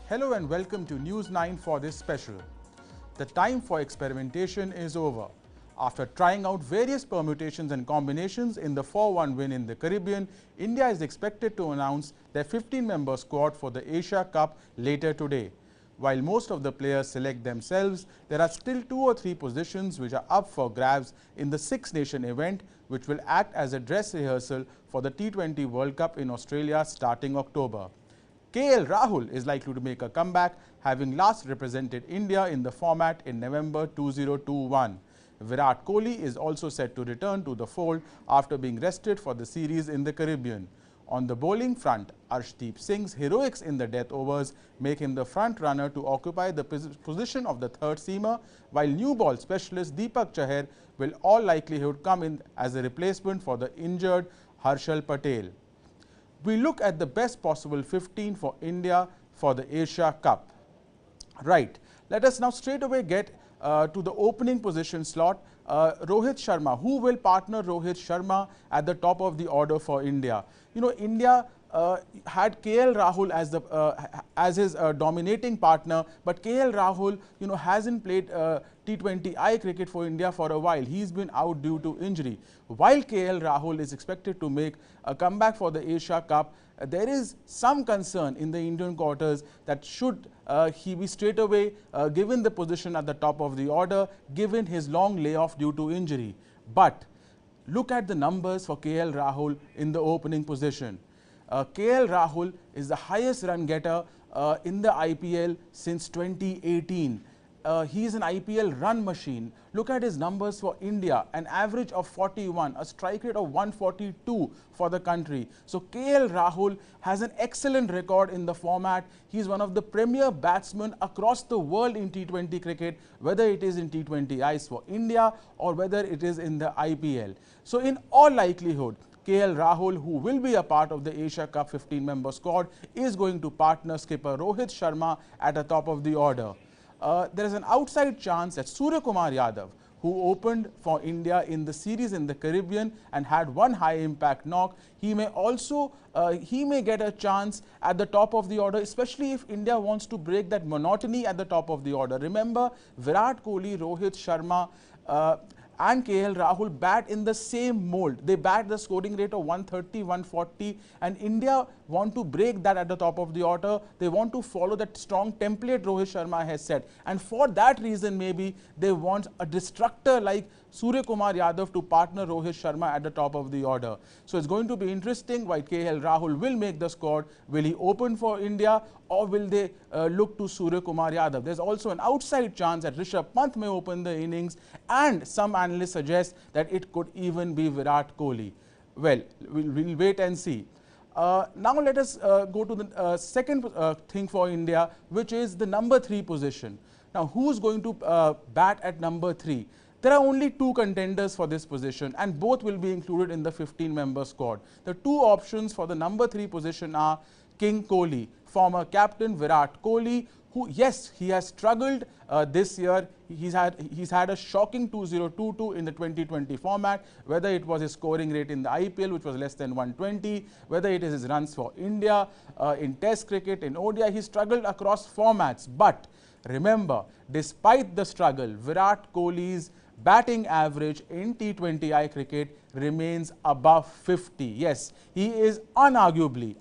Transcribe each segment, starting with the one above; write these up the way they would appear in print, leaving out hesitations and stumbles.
Hello and welcome to News 9 for this special. The time for experimentation is over. After trying out various permutations and combinations in the 4-1 win in the Caribbean, India is expected to announce their 15-member squad for the Asia Cup later today. While most of the players select themselves, there are still 2 or 3 positions which are up for grabs in the Six-Nation event, which will act as a dress rehearsal for the T20 World Cup in Australia starting October. KL Rahul is likely to make a comeback, having last represented India in the format in November 2021. Virat Kohli is also set to return to the fold after being rested for the series in the Caribbean. On the bowling front, Arshdeep Singh's heroics in the death overs make him the front runner to occupy the position of the third seamer, while new ball specialist Deepak Chahar will all likelihood come in as a replacement for the injured Harshal Patel. We look at the best possible 15 for India for the Asia Cup. Right, let us now straight away get to the opening position slot. Rohit Sharma, who will partner Rohit Sharma at the top of the order for India? You know, India had KL Rahul as his dominating partner, but KL Rahul, you know, hasn't played T20I cricket for India for a while. He's been out due to injury. While KL Rahul is expected to make a comeback for the Asia Cup, there is some concern in the Indian quarters that should he be straight away given the position at the top of the order, given his long layoff due to injury. But look at the numbers for KL Rahul in the opening position. KL Rahul is the highest run getter in the IPL since 2018. He is an IPL run machine. Look at his numbers for India, an average of 41, a strike rate of 142 for the country. So KL Rahul has an excellent record in the format. He is one of the premier batsmen across the world in T20 cricket, whether it is in T20Is for India or whether it is in the IPL. So in all likelihood, KL Rahul, who will be a part of the Asia Cup 15-member squad, is going to partner skipper Rohit Sharma at the top of the order. There is an outside chance that Suryakumar Yadav, who opened for India in the series in the Caribbean and had one high-impact knock, he may get a chance at the top of the order, especially if India wants to break that monotony at the top of the order. Remember, Virat Kohli, Rohit Sharma, and KL Rahul bat in the same mold. They bat the scoring rate of 130, 140, and India want to break that at the top of the order. They want to follow that strong template Rohit Sharma has set. And for that reason, maybe they want a destructor like Suryakumar Yadav to partner Rohit Sharma at the top of the order. So it's going to be interesting why KL Rahul will make the squad. Will he open for India or will they look to Suryakumar Yadav? There's also an outside chance that Rishabh Pant may open the innings, and some analysts suggest that it could even be Virat Kohli. Well, we'll wait and see. Now let us go to the second thing for India, which is the number 3 position. Now, who's going to bat at number 3? There are only 2 contenders for this position, and both will be included in the 15-member squad. The 2 options for the number 3 position are King Kohli, former captain Virat Kohli, who, yes, he has struggled this year. He's had a shocking 2022 in the 2020 format, whether it was his scoring rate in the IPL, which was less than 120, whether it is his runs for India, in Test cricket, in ODI. He struggled across formats. But remember, despite the struggle, Virat Kohli's batting average in T20I cricket remains above 50. Yes, he is unarguably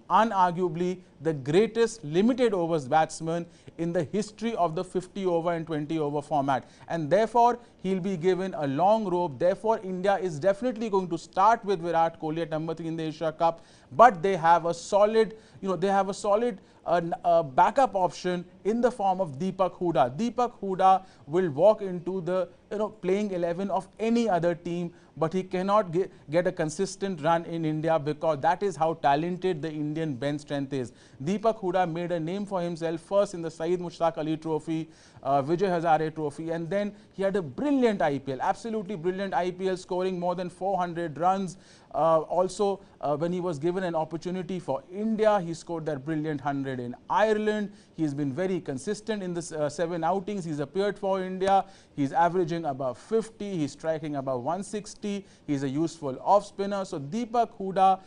the greatest limited overs batsman in the history of the 50 over and 20 over format, and therefore he'll be given a long rope. Therefore, India is definitely going to start with Virat Kohli at number 3 in the Asia Cup, but they have a solid, backup option in the form of Deepak Hooda. Deepak Hooda will walk into the playing 11 of any other team, but he cannot get a consistent run in India because that is how talented the Indian bench strength is. Deepak Hooda made a name for himself first in the Syed Mushtaq Ali Trophy, Vijay Hazare Trophy, and then he had a brilliant IPL, absolutely brilliant IPL, scoring more than 400 runs. Also, when he was given an opportunity for India, he scored that brilliant 100 in Ireland. He's been very consistent in the 7 outings he's appeared for India. He's averaging above 50. He's striking above 160. He's a useful off spinner. So Deepak Hooda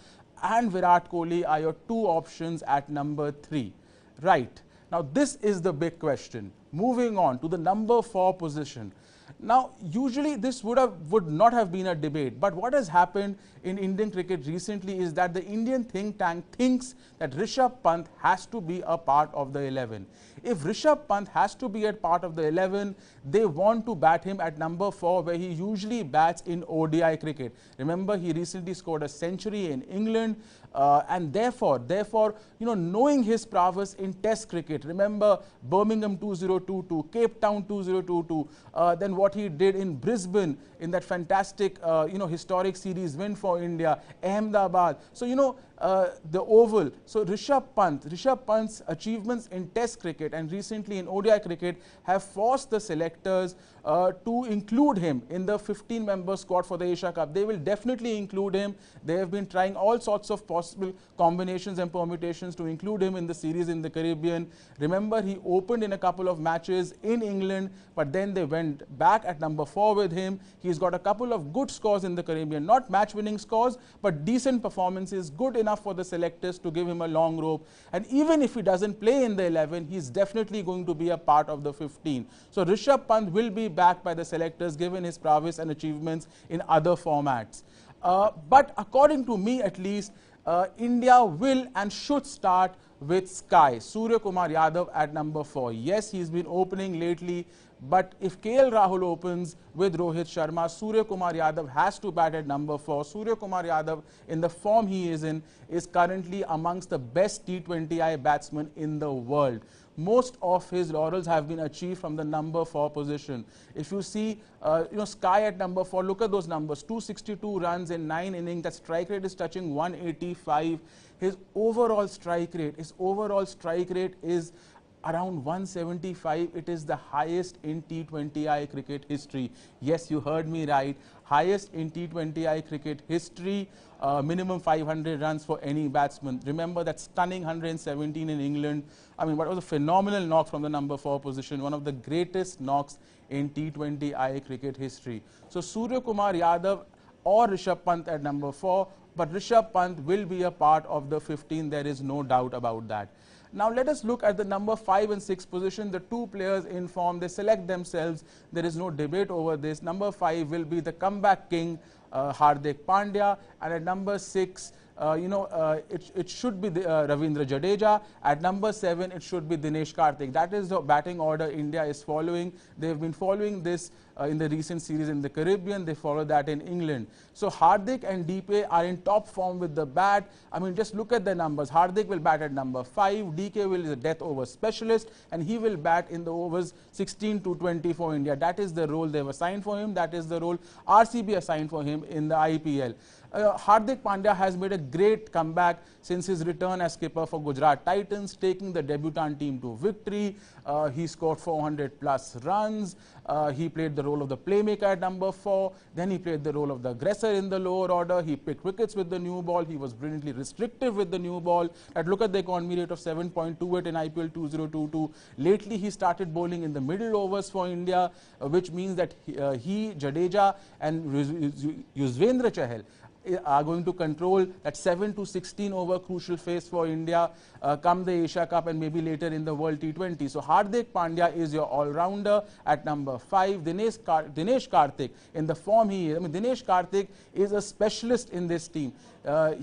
and Virat Kohli are your 2 options at number 3. Right. Now, this is the big question. Moving on to the number 4 position. Now, usually this would not have been a debate, but what has happened in Indian cricket recently is that the Indian think tank thinks that Rishabh Pant has to be a part of the 11. If Rishabh Pant has to be a part of the 11, they want to bat him at number 4, where he usually bats in ODI cricket. Remember, he recently scored a century in England, and therefore, knowing his prowess in Test cricket, remember Birmingham 2022, Cape Town 2022, then what he did in Brisbane in that fantastic, historic series win for India, Ahmedabad. So, the Oval. So, Rishabh Pant's achievements in Test cricket and recently in ODI cricket have forced the selectors to include him in the 15-member squad for the Asia Cup. They will definitely include him. They have been trying all sorts of possible combinations and permutations to include him in the series in the Caribbean. Remember, he opened in a couple of matches in England, but then they went back at number 4 with him. He's got a couple of good scores in the Caribbean, not match-winning scores, but decent performances, good enough for the selectors to give him a long rope. And even if he doesn't play in the 11, he's definitely going to be a part of the 15. So Rishabh Pant will be backed by the selectors given his prowess and achievements in other formats. But according to me at least, India will and should start with Sky. Surya Kumar Yadav at number 4. Yes, he's been opening lately, but if KL Rahul opens with Rohit Sharma, Surya Kumar Yadav has to bat at number 4. Surya Kumar Yadav, in the form he is in, is currently amongst the best T20I batsmen in the world. Most of his laurels have been achieved from the number 4 position. If you see, Sky at number 4, look at those numbers: 262 runs in 9 innings. That strike rate is touching 185. His overall strike rate is around 175. It is the highest in T20I cricket history. Yes, you heard me right. Highest in T20I cricket history. Minimum 500 runs for any batsman. Remember that stunning 117 in England. I mean, what was a phenomenal knock from the number 4 position. One of the greatest knocks in T20I cricket history. So Surya Kumar Yadav or Rishabh Pant at number 4. But Rishabh Pant will be a part of the 15. There is no doubt about that. Now let us look at the number 5 and 6 position. The two players in form, they select themselves. There is no debate over this. Number 5 will be the comeback king, Hardik Pandya, and at number 6, it should be Ravindra Jadeja. At number 7, it should be Dinesh Karthik. That is the batting order India is following. They have been following this in the recent series in the Caribbean. They follow that in England. So Hardik and DK are in top form with the bat. I mean, just look at the numbers. Hardik will bat at number 5. DK will is a death over specialist, and he will bat in the overs 16 to 20 for India. That is the role they have assigned for him. That is the role RCB assigned for him in the IPL. Hardik Pandya has made a great comeback since his return as skipper for Gujarat Titans, taking the debutant team to victory. He scored 400 plus runs. He played the role of the playmaker at number 4. Then he played the role of the aggressor in the lower order. He picked wickets with the new ball. He was brilliantly restrictive with the new ball. And look at the economy rate of 7.28 in IPL 2022. Lately, he started bowling in the middle overs for India, which means that he Jadeja, and Yuzvendra Chahal are going to control that 7 to 16 over crucial phase for India come the Asia Cup and maybe later in the World T20. So Hardik Pandya is your all-rounder at number 5. Dinesh Karthik, in the form he is, Dinesh Karthik is a specialist in this team.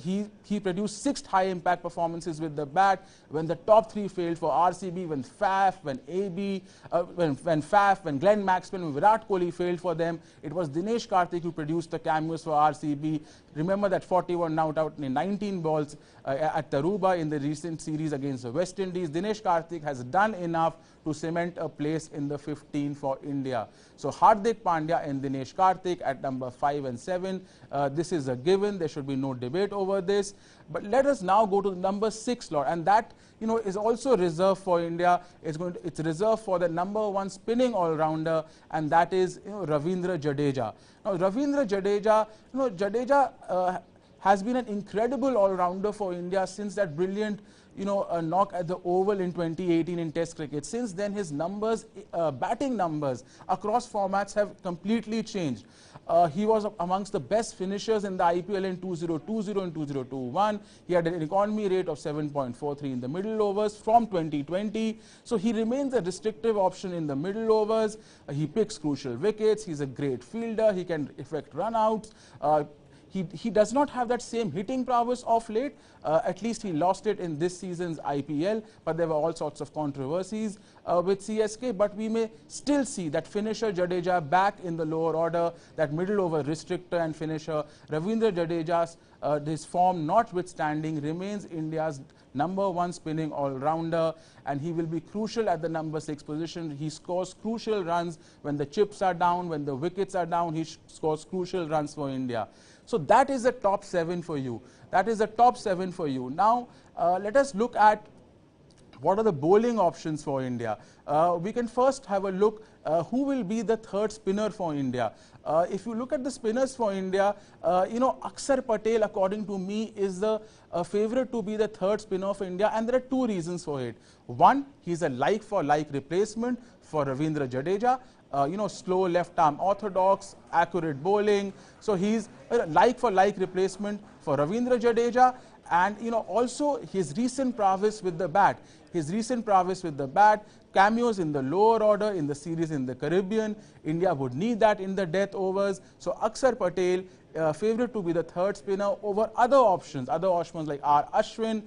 He produced 6 high-impact performances with the bat. When the top 3 failed for RCB, when Faf, when AB, when Glenn Maxwell, when Virat Kohli failed for them, it was Dinesh Karthik who produced the cameos for RCB. Remember that 41 not out in 19 balls at Taruba in the recent series against the West Indies. Dinesh Karthik has done enough to cement a place in the 15 for India. So Hardik Pandya and Dinesh Karthik at number 5 and 7. This is a given. There should be no debate over this. But let us now go to the number 6 slot, and that is also reserved for India. It's reserved for the number 1 spinning all-rounder, and that is Ravindra Jadeja. Now Ravindra Jadeja, has been an incredible all-rounder for India since that brilliant knock at the Oval in 2018 in Test cricket. Since then, his numbers, batting numbers across formats have completely changed. He was amongst the best finishers in the IPL in 2020 and 2021. He had an economy rate of 7.43 in the middle overs from 2020. So he remains a restrictive option in the middle overs. He picks crucial wickets. He's a great fielder. He can effect run-outs. He does not have that same hitting prowess of late. At least he lost it in this season's IPL, but there were all sorts of controversies with CSK. But we may still see that finisher Jadeja back in the lower order, that middle over restrictor and finisher. Ravindra Jadeja's his form notwithstanding remains India's #1 spinning all-rounder, and he will be crucial at the #6 position. He scores crucial runs when the chips are down, when the wickets are down. He scores crucial runs for India. So that is the top 7 for you. That is the top 7 for you. Now, let us look at what are the bowling options for India. We can first have a look who will be the third spinner for India. If you look at the spinners for India, Akshar Patel, according to me, is the favorite to be the third spinner for India, and there are 2 reasons for it. One, he's a like-for-like replacement for Ravindra Jadeja. Slow left-arm orthodox, accurate bowling. So he's a like-for-like replacement for Ravindra Jadeja, and also his recent prowess with the bat. His recent prowess with the bat, cameos in the lower order in the series in the Caribbean. India would need that in the death overs. So Akshar Patel, favorite to be the third spinner over other options like R. Ashwin,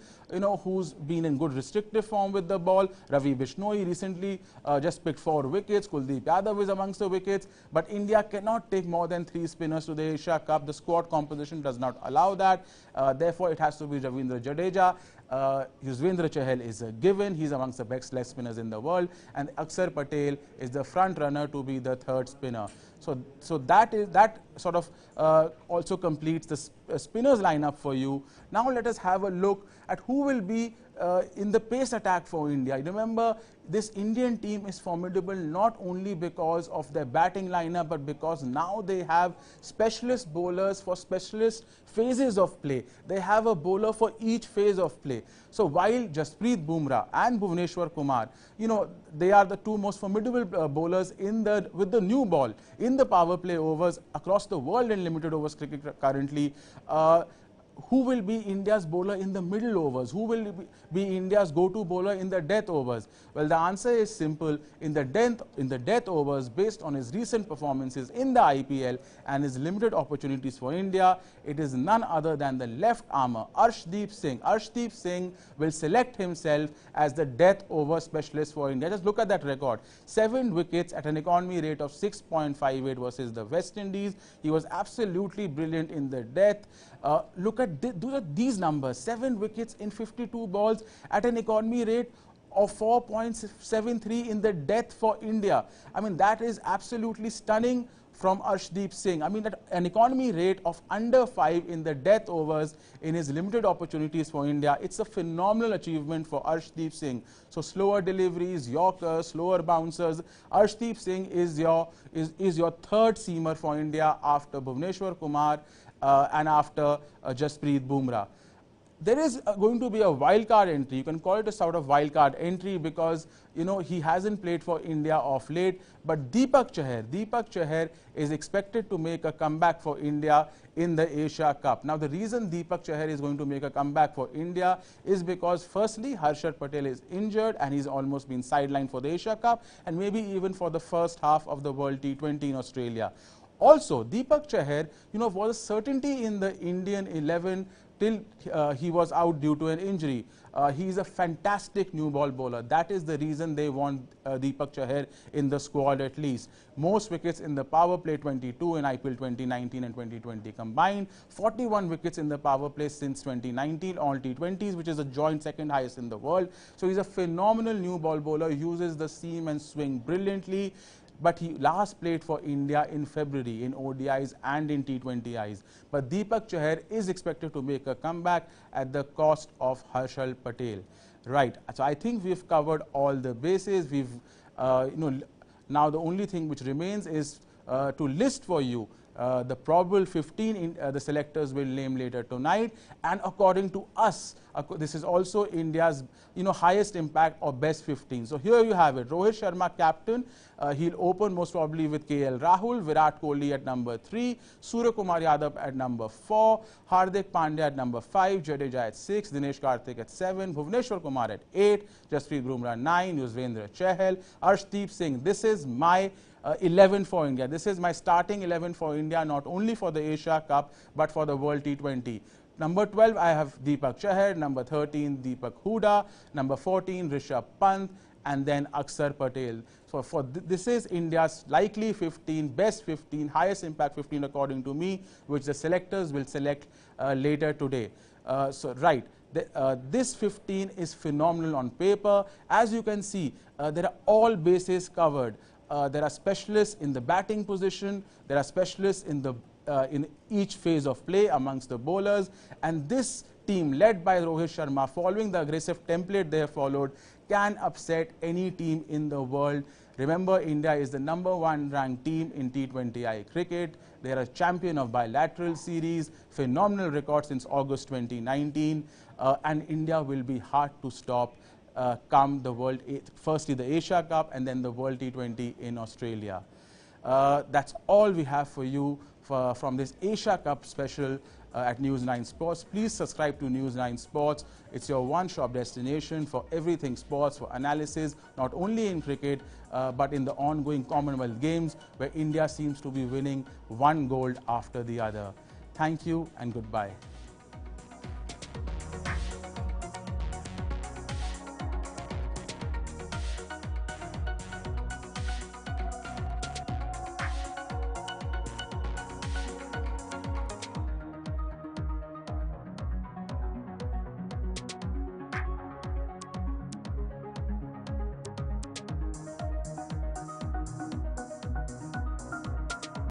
who's been in good restrictive form with the ball. Ravi Bishnoi recently just picked 4 wickets. Kuldeep Yadav is amongst the wickets. But India cannot take more than 3 spinners to the Asia Cup. The squad composition does not allow that. Therefore, it has to be Ravindra Jadeja. Yuzvendra Chahal is a given. He's amongst the best leg spinners in the world. And Akshar Patel is the front runner to be the third spinner. So that sort of also completes the spinners lineup for you. Now let us have a look at who will be in the pace attack for India. Remember, this Indian team is formidable not only because of their batting lineup, but because now they have specialist bowlers for specialist phases of play. They have a bowler for each phase of play. So while Jasprit Bumrah and Bhuvneshwar Kumar, they are the 2 most formidable bowlers with the new ball in the power play overs across the world in limited overs cricket currently. Who will be India's bowler in the middle overs? Who will be India's go-to bowler in the death overs? Well, the answer is simple. In the death overs, based on his recent performances in the IPL and his limited opportunities for India, it is none other than the left armer, Arshdeep Singh. Arshdeep Singh will select himself as the death over specialist for India. Just look at that record. 7 wickets at an economy rate of 6.58 versus the West Indies. He was absolutely brilliant in the death. Look at these numbers. 7 wickets in 52 balls at an economy rate of 4.73 in the death for India. I mean, that is absolutely stunning from Arshdeep Singh. I mean, at an economy rate of under 5 in the death overs in his limited opportunities for India. It's a phenomenal achievement for Arshdeep Singh. So slower deliveries, Yorkers, slower bouncers. Arshdeep Singh is your third seamer for India after Bhuvneshwar Kumar and after Jasprit Bumrah. There is going to be a wildcard entry. You can call it a sort of wildcard entry because he hasn't played for India of late. But Deepak Chahar is expected to make a comeback for India in the Asia Cup. Now, the reason Deepak Chahar is going to make a comeback for India is because firstly, Harshad Patel is injured and he's almost been sidelined for the Asia Cup and maybe even for the first half of the World T20 in Australia. Also, Deepak Chahar, was a certainty in the Indian 11 till he was out due to an injury. He is a fantastic new ball bowler. That is the reason they want Deepak Chahar in the squad at least. Most wickets in the power play, 22 in IPL 2019 and 2020 combined. 41 wickets in the power play since 2019, all T20s, which is a joint second highest in the world. So he's a phenomenal new ball bowler, uses the seam and swing brilliantly. But he last played for India in February in ODIs and in T20Is. But Deepak Chahar is expected to make a comeback at the cost of Harshal Patel. Right. So I think we've covered all the bases. We've, now the only thing which remains is to list for you The probable 15 the selectors will name later tonight, and according to us, this is also India's highest impact or best 15. So here you have it. Rohit Sharma captain. He'll open most probably with KL Rahul, Virat Kohli at number 3, Surya Kumar Yadav at number 4, Hardik Pandya at number 5, Jadeja at 6, Dinesh Karthik at 7, Bhuvneshwar Kumar at 8, Jasprit Bumrah 9, Yuzvendra Chahal, Arshdeep Singh. This is my 11 for India. This is my starting 11 for India, not only for the Asia Cup but for the World T20. Number 12, I have Deepak Chahar. Number 13, Deepak Hooda. Number 14, Rishabh Pant. And then Akshar Patel. So this is India's likely 15, best 15, highest impact 15 according to me, which the selectors will select later today. This 15 is phenomenal on paper. As you can see, there are all bases covered. There are specialists in the batting position. There are specialists in each phase of play amongst the bowlers. And this team led by Rohit Sharma, following the aggressive template they have followed, can upset any team in the world. Remember, India is the #1 ranked team in T20I cricket. They are a champion of bilateral series, phenomenal record since August 2019, and India will be hard to stop come the world, firstly the Asia Cup and then the World T20 in Australia. That's all we have for you from this Asia Cup special at News 9 Sports. Please subscribe to News 9 Sports. It's your one-stop destination for everything sports, for analysis, not only in cricket, but in the ongoing Commonwealth Games, where India seems to be winning one gold after the other. Thank you and goodbye.